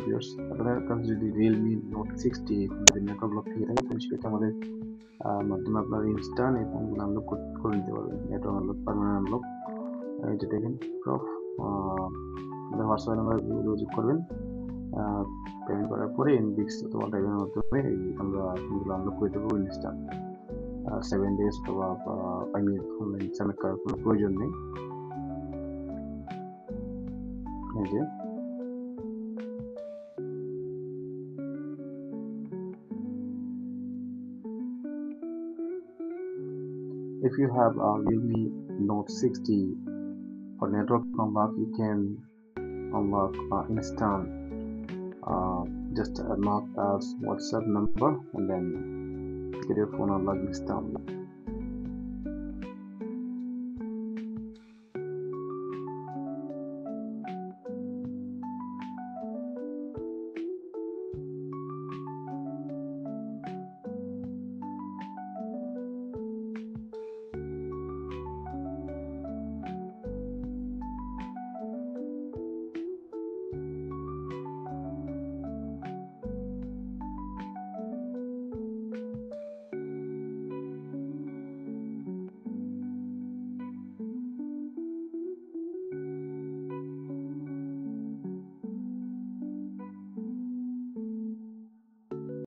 Viewers, আপনাদের কাছে যদি Realme Note 60 ফোনটিতে নেটওয়ার্ক লক থেকে থাকে তাহলে সেক্ষেত্রে আমাদের মাধ্যমে আপনারা ইনস্ট্যান্ট এই ফোনগুলো আনলক করে নিতে পারবেন। Network unlock, permanent unlock. এই যে দেখেন প্রুফ, আপনাদের হোয়াটসঅ্যাপ নাম্বার যোগাযোগ করবেন, পেমেন্ট করার পরে ইনবিক্স অথবা টাইপের মাধ্যমে আমরা ফোনগুলো আনলক করে দেবো ইনস্ট্যান্ট। 7 days অথবা 5 মিনিট অনলাইন সাবমিট করার কোনো প্রয়োজন নেই। এই যে if you have a Realme Note 60 for network unlock, you can unlock instant. Just mark as WhatsApp number and then get your phone unlocked instant.